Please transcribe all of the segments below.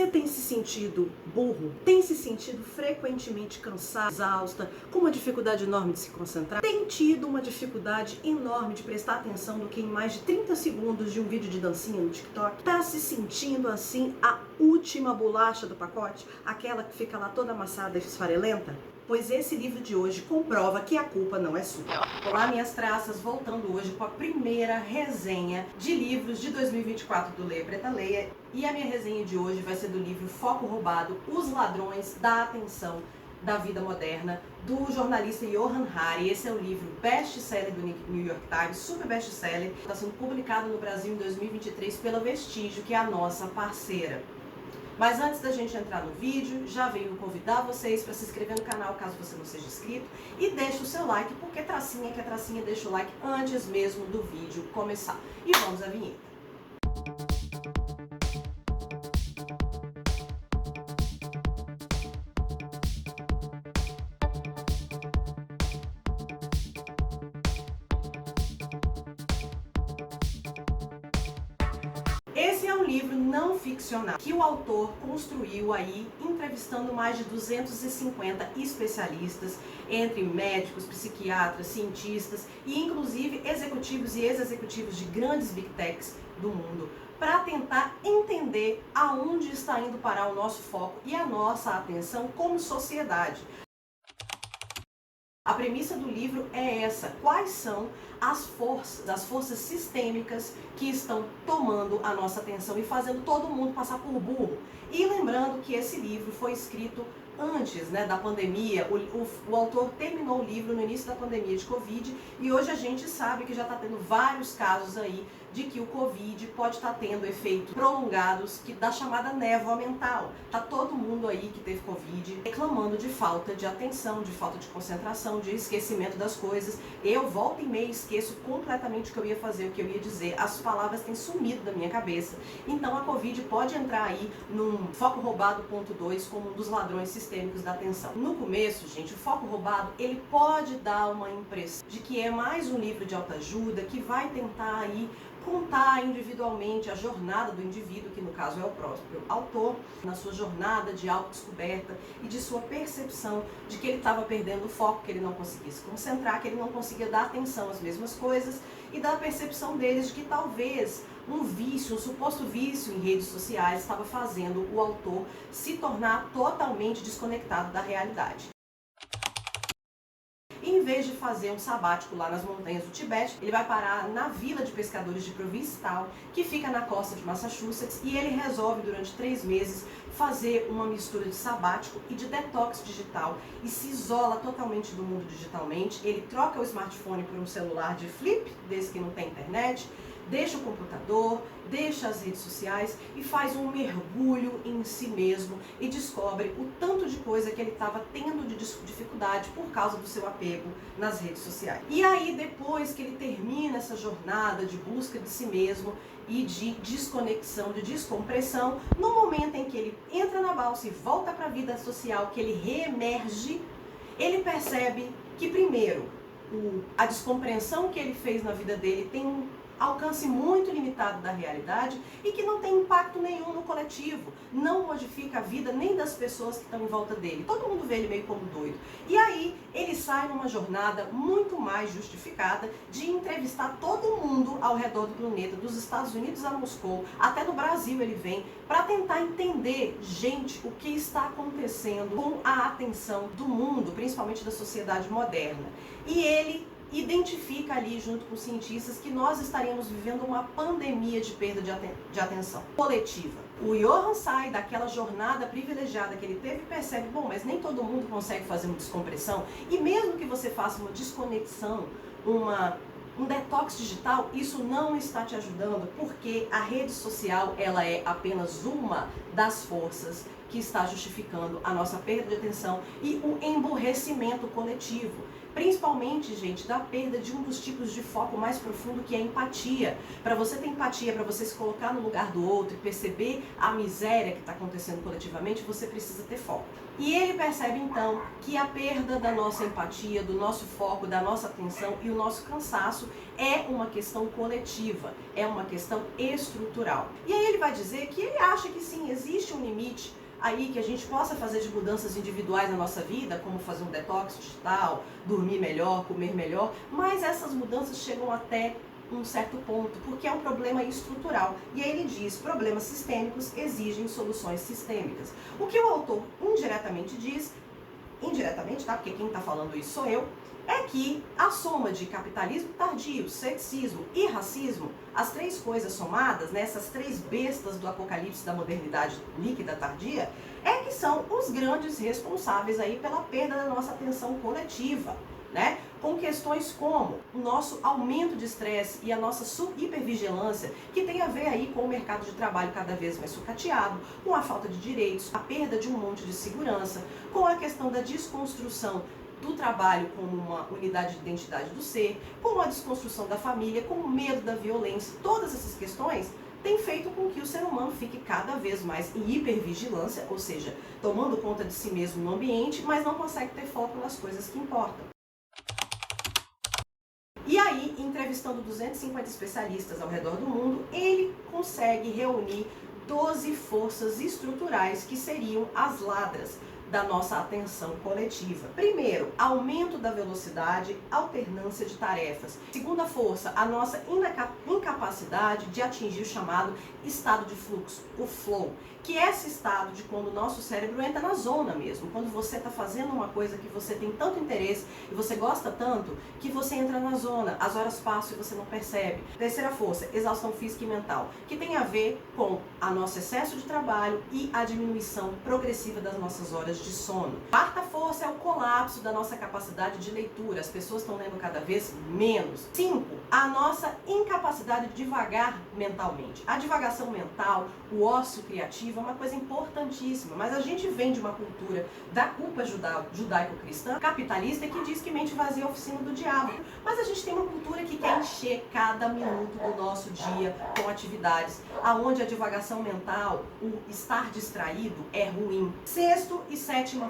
Você tem se sentido burro? Tem se sentido frequentemente cansado, exausta, com uma dificuldade enorme de se concentrar? Tem tido uma dificuldade enorme de prestar atenção do que em mais de 30 segundos de um vídeo de dancinha no TikTok? Tá se sentindo assim a última bolacha do pacote? Aquela que fica lá toda amassada e esfarelenta? Pois esse livro de hoje comprova que a culpa não é sua. Olá, minhas traças, voltando hoje com a primeira resenha de livros de 2024 do Leia Preta Leia. E a minha resenha de hoje vai ser do livro Foco Roubado, Os Ladrões da Atenção da Vida Moderna, do jornalista Johann Hari. Esse é o livro best-seller do New York Times, super best-seller. Está sendo publicado no Brasil em 2023 pela Vestígio, que é a nossa parceira. Mas antes da gente entrar no vídeo, já venho convidar vocês para se inscrever no canal, caso você não seja inscrito, e deixe o seu like, porque tracinha que é tracinha, deixa o like antes mesmo do vídeo começar. E vamos à vinheta. Esse é um livro não ficcional que o autor construiu aí entrevistando mais de 250 especialistas, entre médicos, psiquiatras, cientistas e inclusive executivos e ex-executivos de grandes big techs do mundo, para tentar entender aonde está indo parar o nosso foco e a nossa atenção como sociedade. A premissa do livro é essa: quais são as forças sistêmicas que estão tomando a nossa atenção e fazendo todo mundo passar por burro. E lembrando que esse livro foi escrito antes, da pandemia. O autor terminou o livro no início da pandemia de Covid e hoje a gente sabe que já está tendo vários casos aí de que o Covid pode estar tendo efeitos prolongados da chamada névoa mental. Tá todo mundo aí que teve Covid reclamando de falta de atenção, de falta de concentração, de esquecimento das coisas. Eu volta e meia esqueço completamente o que eu ia fazer, o que eu ia dizer. As palavras têm sumido da minha cabeça. Então a Covid pode entrar aí num foco roubado ponto 2 como um dos ladrões sistêmicos da atenção. No começo, gente, o foco roubado, ele pode dar uma impressão de que é mais um livro de autoajuda que vai tentar aí contar individualmente a jornada do indivíduo, que no caso é o próprio autor, na sua jornada de autodescoberta e de sua percepção de que ele estava perdendo o foco, que ele não conseguia se concentrar, que ele não conseguia dar atenção às mesmas coisas, e da percepção deles de que talvez um vício, um suposto vício em redes sociais estava fazendo o autor se tornar totalmente desconectado da realidade. Em vez de fazer um sabático lá nas montanhas do Tibete, ele vai parar na vila de pescadores de Provincetown, que fica na costa de Massachusetts, e ele resolve durante 3 meses fazer uma mistura de sabático e de detox digital e se isola totalmente do mundo digitalmente. Ele troca o smartphone por um celular de flip, desse que não tem internet, deixa o computador, deixa as redes sociais e faz um mergulho em si mesmo e descobre o tanto de coisa que ele estava tendo de dificuldade por causa do seu apego nas redes sociais. E aí, depois que ele termina essa jornada de busca de si mesmo e de desconexão, de descompressão, no momento em que ele entra na balsa e volta para a vida social, que ele reemerge, ele percebe que, primeiro, a descompreensão que ele fez na vida dele tem um alcance muito limitado da realidade e que não tem impacto nenhum no coletivo, não modifica a vida nem das pessoas que estão em volta dele. Todo mundo vê ele meio como doido. E aí ele sai numa jornada muito mais justificada de entrevistar todo mundo ao redor do planeta, dos Estados Unidos a Moscou, até no Brasil ele vem, para tentar entender, gente, o que está acontecendo com a atenção do mundo, principalmente da sociedade moderna. E ele identifica ali, junto com cientistas, que nós estaríamos vivendo uma pandemia de perda de atenção coletiva. O Johann sai daquela jornada privilegiada que ele teve e percebe, bom, mas nem todo mundo consegue fazer uma descompressão, e mesmo que você faça uma desconexão, um detox digital, isso não está te ajudando, porque a rede social, ela é apenas uma das forças que está justificando a nossa perda de atenção e o emborrecimento coletivo. principalmente, gente, da perda de um dos tipos de foco mais profundo, que é a empatia. Para você ter empatia, para você se colocar no lugar do outro e perceber a miséria que está acontecendo coletivamente, você precisa ter foco. E ele percebe então que a perda da nossa empatia, do nosso foco, da nossa atenção e o nosso cansaço é uma questão coletiva, é uma questão estrutural. E aí ele vai dizer que ele acha que sim, existe um limite aí que a gente possa fazer de mudanças individuais na nossa vida, como fazer um detox digital, dormir melhor, comer melhor, mas essas mudanças chegam até um certo ponto, porque é um problema estrutural. E aí ele diz, problemas sistêmicos exigem soluções sistêmicas. O que o autor indiretamente diz, indiretamente, tá? Porque quem está falando isso sou eu, é que a soma de capitalismo tardio, sexismo e racismo, as três coisas somadas, né, essas três bestas do apocalipse da modernidade líquida tardia, é que são os grandes responsáveis aí pela perda da nossa atenção coletiva, né? Com questões como o nosso aumento de estresse e a nossa hipervigilância, que tem a ver aí com o mercado de trabalho cada vez mais sucateado, com a falta de direitos, a perda de um monte de segurança, com a questão da desconstrução do trabalho como uma unidade de identidade do ser, com a desconstrução da família, com o medo da violência. Todas essas questões têm feito com que o ser humano fique cada vez mais em hipervigilância, ou seja, tomando conta de si mesmo no ambiente, mas não consegue ter foco nas coisas que importam. E aí, entrevistando 250 especialistas ao redor do mundo, ele consegue reunir 12 forças estruturais que seriam as ladras da nossa atenção coletiva. Primeiro, aumento da velocidade, alternância de tarefas. Segunda força, a nossa incapacidade de atingir o chamado estado de fluxo, o flow, que é esse estado de quando o nosso cérebro entra na zona mesmo, quando você está fazendo uma coisa que você tem tanto interesse e você gosta tanto, que você entra na zona, as horas passam e você não percebe. Terceira força, exaustão física e mental, que tem a ver com o nosso excesso de trabalho e a diminuição progressiva das nossas horas de sono. Quarta força é o colapso da nossa capacidade de leitura, as pessoas estão lendo cada vez menos. 5, a nossa incapacidade de divagar mentalmente. A divagação mental, o ócio criativo é uma coisa importantíssima, mas a gente vem de uma cultura da culpa judaico-cristã, capitalista, que diz que mente vazia é a oficina do diabo. Mas a gente tem uma cultura que quer encher cada minuto do nosso dia com atividades, aonde a divagação mental, o estar distraído é ruim. Sexto e sétima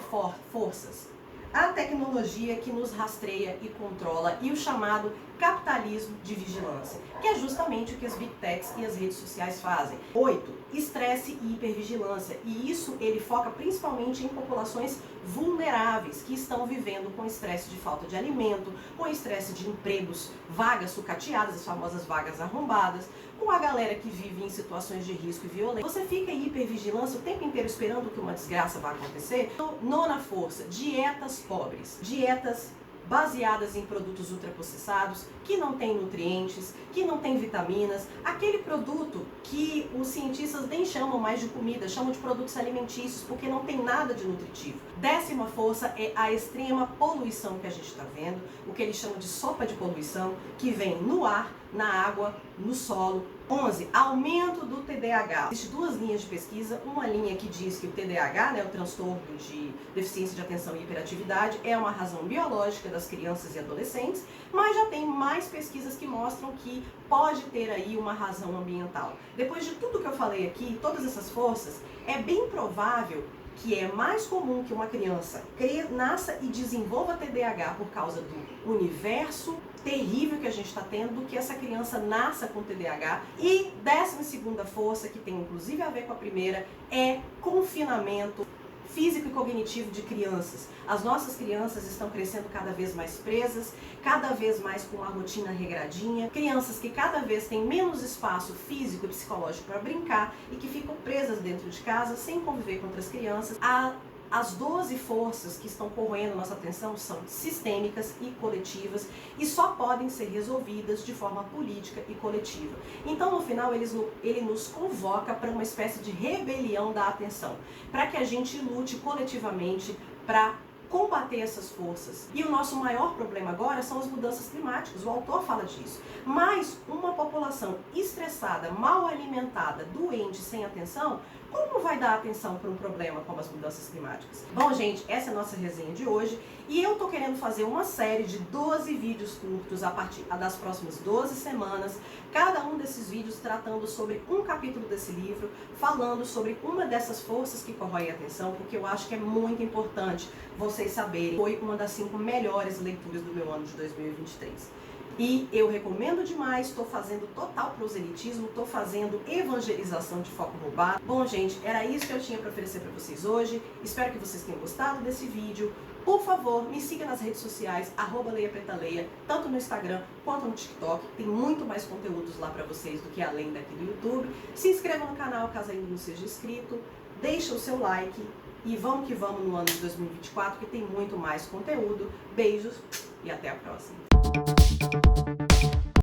forças. A tecnologia que nos rastreia e controla e o chamado capitalismo de vigilância, que é justamente o que as Big Techs e as redes sociais fazem. 8, estresse e hipervigilância, e isso ele foca principalmente em populações vulneráveis que estão vivendo com estresse de falta de alimento, com estresse de empregos, vagas sucateadas, as famosas vagas arrombadas, com a galera que vive em situações de risco e violência. Você fica em hipervigilância o tempo inteiro esperando que uma desgraça vá acontecer. Nona força, dietas pobres, dietas baseadas em produtos ultraprocessados, que não têm nutrientes, que não têm vitaminas, aquele produto que os cientistas nem chamam mais de comida, chamam de produtos alimentícios, porque não tem nada de nutritivo. Décima força é a extrema poluição que a gente está vendo, o que eles chamam de sopa de poluição, que vem no ar, na água, no solo. 11, aumento do TDAH. Existem duas linhas de pesquisa, uma linha que diz que o TDAH, né, o transtorno de deficiência de atenção e hiperatividade, é uma razão biológica das crianças e adolescentes, mas já tem mais pesquisas que mostram que pode ter aí uma razão ambiental. Depois de tudo que eu falei aqui, todas essas forças, é bem provável que é mais comum que uma criança nasça e desenvolva TDAH por causa do universo terrível que a gente está tendo, do que essa criança nasça com TDAH. E 12ª força, que tem inclusive a ver com a primeira, é confinamento físico e cognitivo de crianças. As nossas crianças estão crescendo cada vez mais presas, cada vez mais com uma rotina regradinha, crianças que cada vez têm menos espaço físico e psicológico para brincar e que ficam presas dentro de casa sem conviver com outras crianças. As 12 forças que estão corroendo nossa atenção são sistêmicas e coletivas e só podem ser resolvidas de forma política e coletiva. Então, no final, ele nos convoca para uma espécie de rebelião da atenção, para que a gente lute coletivamente para combater essas forças. E o nosso maior problema agora são as mudanças climáticas, o autor fala disso. Mas uma população estressada, mal alimentada, doente, sem atenção, como vai dar atenção para um problema como as mudanças climáticas? Bom, gente, essa é a nossa resenha de hoje e eu tô querendo fazer uma série de 12 vídeos curtos a partir das próximas 12 semanas, cada um desses vídeos tratando sobre um capítulo desse livro, falando sobre uma dessas forças que corroem a atenção, porque eu acho que é muito importante vocês saberem. Foi uma das 5 melhores leituras do meu ano de 2023. E eu recomendo demais, estou fazendo total proselitismo, estou fazendo evangelização de foco roubado. Bom, gente, era isso que eu tinha para oferecer para vocês hoje. Espero que vocês tenham gostado desse vídeo. Por favor, me siga nas redes sociais, @leiapretaleia, tanto no Instagram quanto no TikTok. Tem muito mais conteúdos lá para vocês do que além daqui do YouTube. Se inscreva no canal caso ainda não seja inscrito. Deixa o seu like e vamos que vamos no ano de 2024 que tem muito mais conteúdo. Beijos e até a próxima.